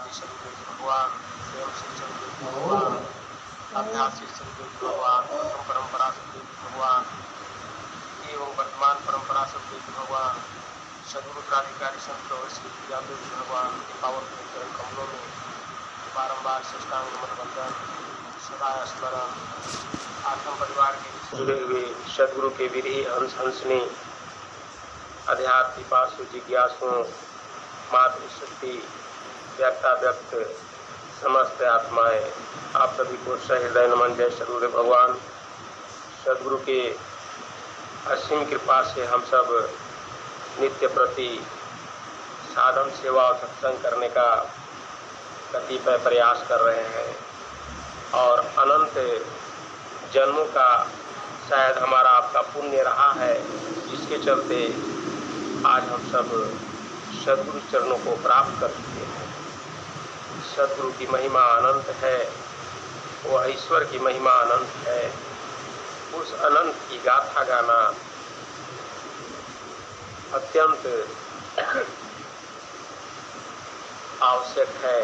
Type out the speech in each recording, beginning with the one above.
आदि शरीर भगवान स्वयं श्री शरीर भगवान अभ्यास शरीर भगवान प्रथम परंपरा शरीर भगवान एवं वर्तमान परंपरा शरीर भगवान सदगुरु प्राधिकारी संत और श्री विद्यादेव भगवान के पावन चरण कमलों में बारंबार साष्टांग नमन वंदन सदा स्मरण। आश्रम परिवार के जुड़े हुए सदगुरु के विरही हंस हंसने अध्यात्म पिपासु जिज्ञासुओं मातृशक्ति व्यक्ता व्यक्त समस्त आत्माएं आप सभी को सहृदय नमन। जय सदगुरु भगवान। सदगुरु के असीम कृपा से हम सब नित्य प्रति साधन सेवा और सत्संग करने का कतिपय प्रयास कर रहे हैं और अनंत जन्मों का शायद हमारा आपका पुण्य रहा है, जिसके चलते आज हम सब सदगुरु चरणों को प्राप्त कर चुके हैं। सदगुरु की महिमा अनंत है, वह ईश्वर की महिमा अनंत है। उस अनंत की गाथा गाना अत्यंत आवश्यक है,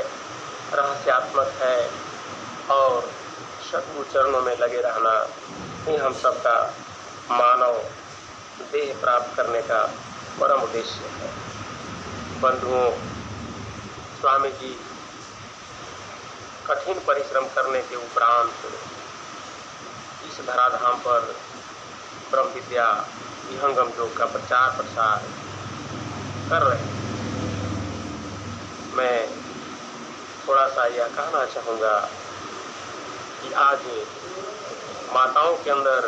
रहस्यात्मक है और सदगुरु चरणों में लगे रहना ही हम सबका मानव देह प्राप्त करने का परम उद्देश्य है। बंधुओं, स्वामी जी कठिन परिश्रम करने के उपरांत इस धराधाम पर ब्रह्म विद्या विहंगम योग का प्रचार प्रसार कर रहे हैं। मैं थोड़ा सा यह कहना चाहूँगा कि आज माताओं के अंदर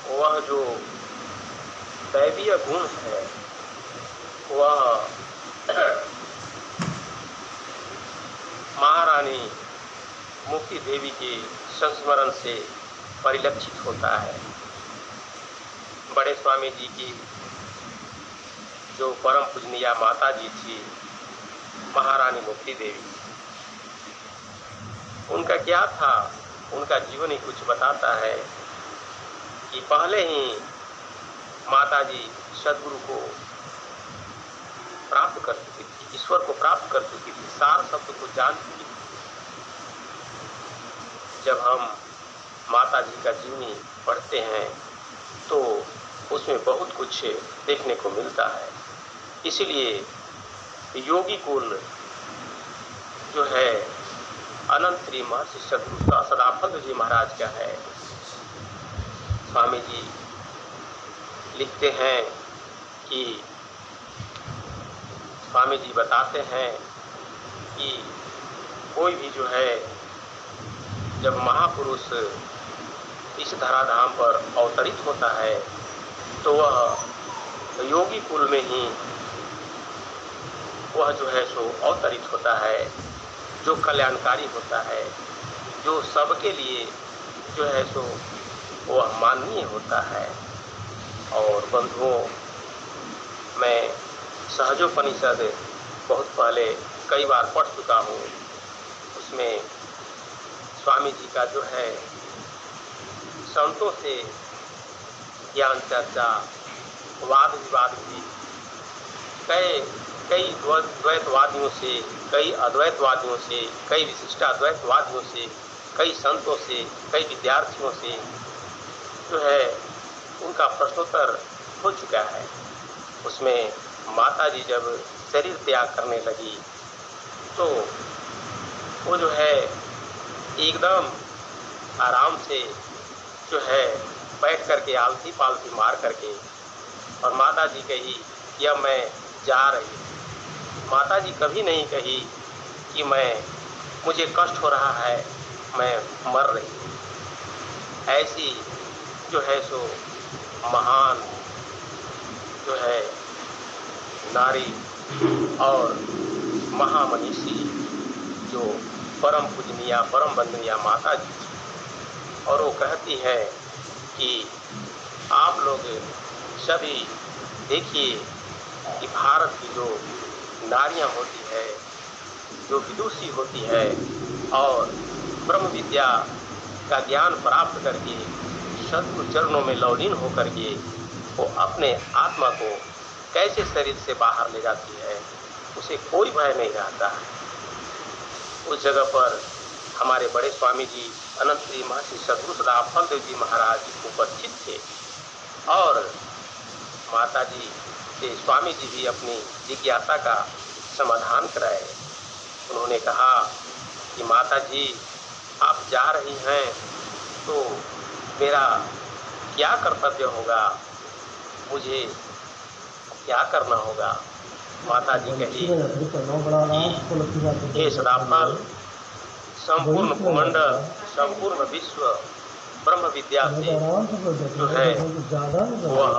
वह जो दैवीय गुण है वह महारानी मुक्ति देवी के संस्मरण से परिलक्षित होता है। बड़े स्वामी जी की जो परम पूजनीय माता जी थी महारानी मुक्ति देवी, उनका क्या था, उनका जीवन ही कुछ बताता है कि पहले ही माता जी सदगुरु को प्राप्त कर चुकी थी, ईश्वर को प्राप्त कर चुकी थी, सार शब्द को जान चुकी थी। जब हम माता जी का जीवनी पढ़ते हैं तो उसमें बहुत कुछ देखने को मिलता है। इसलिए योगी कुल जो है अनंत श्री महर्षि सदगुरु सदाफल जी महाराज का है। स्वामी जी लिखते हैं कि स्वामी जी बताते हैं कि कोई भी जो है जब महापुरुष इस धराधाम पर अवतरित होता है तो वह योगी कुल में ही वह जो है सो अवतरित होता है, जो कल्याणकारी होता है, जो सबके लिए जो है सो वह माननीय होता है। और बंधुओं, मैं सहजोपनिषद बहुत पहले कई बार पढ़ चुका हूँ। उसमें स्वामी जी का जो है संतों से ज्ञान चर्चा, वाद विवाद भी कई द्वैतवादियों से, कई अद्वैतवादियों से, कई विशिष्टाद्वैतवादियों से, कई संतों से, कई विद्यार्थियों से जो है उनका प्रश्नोत्तर हो चुका है। उसमें माता जी जब शरीर त्याग करने लगी तो वो जो है एकदम आराम से जो है बैठ करके आलती पालती मार करके और माता जी कही कि अब मैं जा रही हूँ। माता जी कभी नहीं कही कि मुझे कष्ट हो रहा है, मैं मर रही हूँ। ऐसी जो है सो महान जो है नारी और महामनीषी जो परम पूजनीय परम वंदनीय माता जी थी, और वो कहती है कि आप लोग सभी देखिए कि भारत की जो नारियां होती है, जो विदुषी होती है और ब्रह्म विद्या का ज्ञान प्राप्त करके सद्गुरु चरणों में लौलीन होकर के वो अपने आत्मा को कैसे शरीर से बाहर ले जाती है, उसे कोई भय नहीं रहता है। उस जगह पर हमारे बड़े स्वामी जी अनंत श्री महर्षि सद्गुरु सदा फलदेव जी महाराज उपस्थित थे और माता जी से स्वामी जी भी अपनी जिज्ञासा का समाधान कराए। उन्होंने कहा कि माता जी आप जा रही हैं तो मेरा क्या कर्तव्य होगा, मुझे क्या करना होगा। माता जी कही हे सदाफल, संपूर्ण भूमंडल, संपूर्ण विश्व ब्रह्म विद्या से जो है वह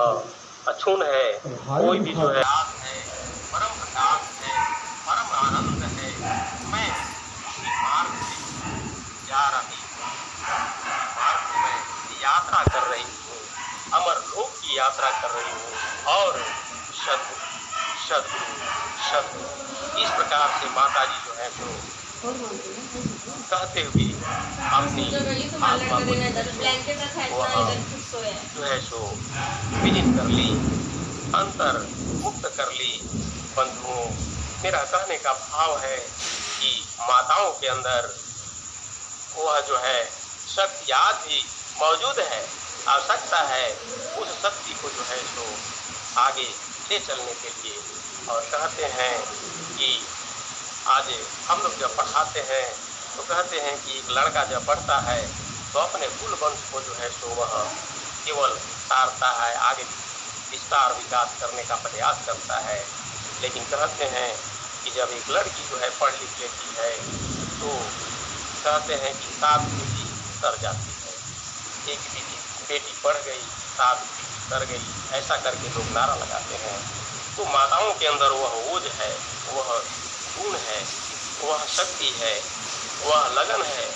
अछून है। कोई भी जो है परम प्रकाश है, परम आनंद है। मैं उसी मार्ग से जा रही हूँ, मार्ग में यात्रा कर रही हूँ, अमर लोक की यात्रा कर रही हूँ और सद्गुरु सद्गुरु इस प्रकार से माता जी जो है तो कहते हुए अपनी आत्मा को जो है सो विलीन कर ली, अंतर मुक्त कर ली। बंधुओं, मेरा कहने का भाव है कि माताओं के अंदर वह जो है शक्ति आज भी मौजूद है। आवश्यकता है उस शक्ति को जो है सो आगे ले चलने के लिए। और कहते हैं कि आज हम लोग जब पढ़ाते हैं तो कहते हैं कि एक लड़का जब पढ़ता है तो अपने कुल वंश को जो है सो वह केवल तारता है, आगे विस्तार विकास करने का प्रयास करता है। लेकिन कहते हैं कि जब एक लड़की जो है पढ़ लिख लेती है तो कहते हैं कि 7 पीढ़ी तर जाती है। एक बेटी पढ़ गई, 7 पीढ़ी तर गई, ऐसा करके लोग नारा लगाते हैं। तो माताओं के अंदर वह ओज है, वह गुण है, वह शक्ति है, वह लगन है,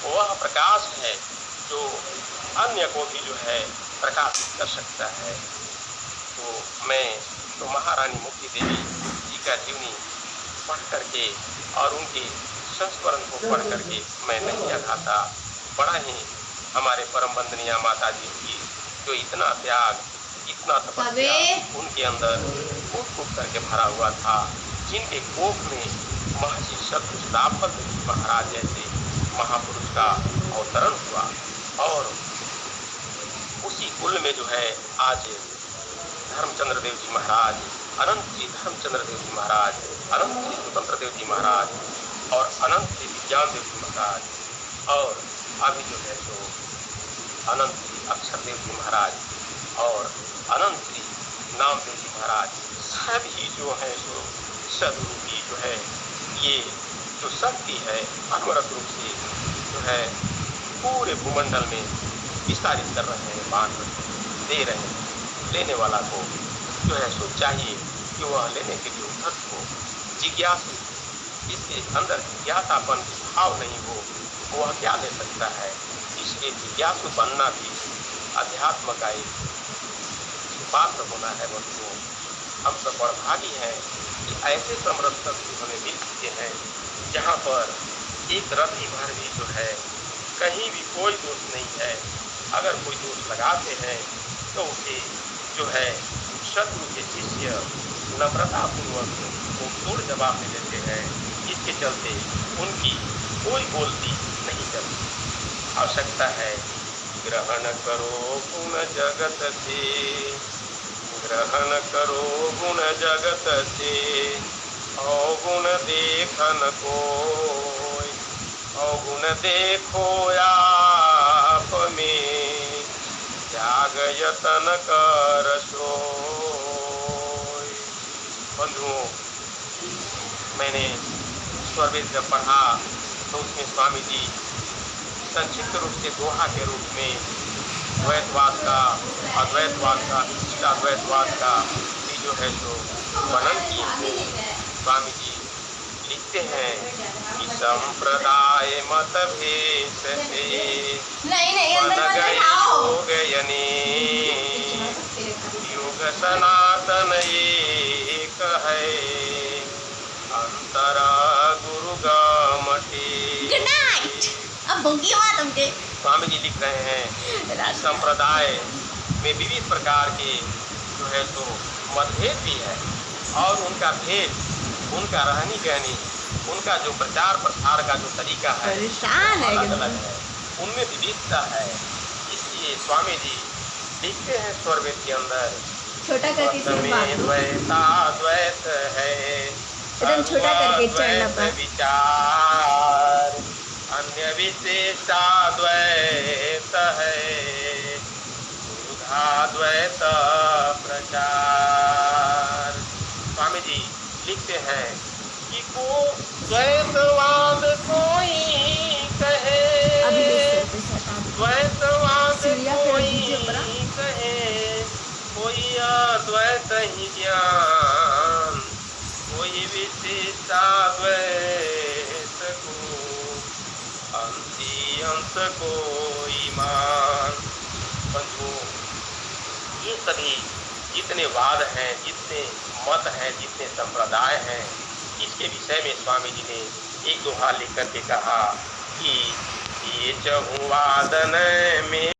वह प्रकाश है जो अन्य को भी जो है प्रकाशित कर सकता है। तो मैं तो महारानी मुक्ति देवी जी का जीवनी पढ़ करके और उनके संस्मरण को पढ़ करके मैं नहीं अघाता। बड़ा ही हमारे परम वंदनीय माता जी की जो इतना त्याग, इतना तपस्या उनके अंदर कूट करके भरा हुआ था, जिनके कोख में महर्षि सद्गुरु महाराज जैसे महापुरुष का अवतरण हुआ। और उसी कुल में जो है आज धर्मचंद्र देव जी महाराज, अनंत श्री धर्मचंद्र देव जी महाराज, अनंत श्री स्वतंत्र देव जी महाराज और अनंत श्री विज्ञान देव जी महाराज और अभी जो है तो अनंत श्री अक्षर देव जी महाराज और अनंत श्री नामदेव जी महाराज, सभी जो है सो सद्गुरु की जो है ये जो शक्ति है अनवरत रूप से जो है पूरे भूमंडल में विस्तारित कर रहे हैं, बांट दे रहे हैं। लेने वाला को जो है सो चाहिए कि वह लेने के लिए उद्धत हो, जिज्ञासु, जिसके अंदर जिज्ञासापन भाव नहीं हो वह क्या ले सकता है। इसलिए जिज्ञासु बनना भी अध्यात्म का एक पात्र होना है। बंधुओं, हम सब बड़भागी हैं कि ऐसे समृद्ध सत्संग हमें मिल चुके हैं जहाँ पर एक रत्ती भर भी जो है कहीं भी कोई दोष नहीं है। अगर कोई दोष लगाते हैं तो उसे जो है शत्रु के शिष्य नम्रतापूर्वक वो तोड़ जवाब दे देते हैं। इसके चलते उनकी कोई बोलती नहीं चलती। आवश्यकता है ग्रहण करो गुण जगत से, ग्रहण करो गुण जगत से, अवगुण देखन कोय, अवगुण देखो आप में, त्याग यतन कर सोय। बंधुओं, मैंने स्वरवेद जब पढ़ा तो उसमें स्वामी जी संक्षिप्त रूप से दोहा के रूप में द्वैतवाद का, अद्वैतवाद का, विशिष्टाद्वैतवाद का भी जो है तो वर्णन किए। स्वामी जी लिखते हैं कि संप्रदाय मत भेद से बन गए योग यने, युग सनातन एक है, अंतरा गुरु गामटे। स्वामी जी लिख रहे हैं संप्रदाय में विविध प्रकार के जो है तो मतभेद भी है और उनका भेद, उनका रहनी कहनी उनका जो प्रचार प्रसार का जो तरीका है परेशान है अलग एकदम। अलग है, उनमें विविधता है। इसलिए स्वामी जी लिखते हैं स्वरवेद के अंदर, छोटा करके मत सिर्फ में बात हो। द्वैताद्वैत है, एकदम छोटा करके चढ़ना सर्वाद्वैत पर। विचार, अन्य विशिष्टाद्वैत है, द्वैत प्रचार। स्वामी जी लिखते हैं कि को द्वैतवाद कोई कहे, अभी भी सर पे सटा दो। द्वैतवाद सीढ़ियाँ पे रख कोई दीजिए ऊपर। कहे, कोई अद्वैत ही ज्ञान, कोई विशिष्टाद्वैत को, अंशी अंश को ईमान। बंधुओं, ये सभी जितने वाद हैं, जितने मत हैं, जितने संप्रदाय हैं, इसके विषय में स्वामी जी ने एक दोहा लिख करके कहा कि ये चहुवादन में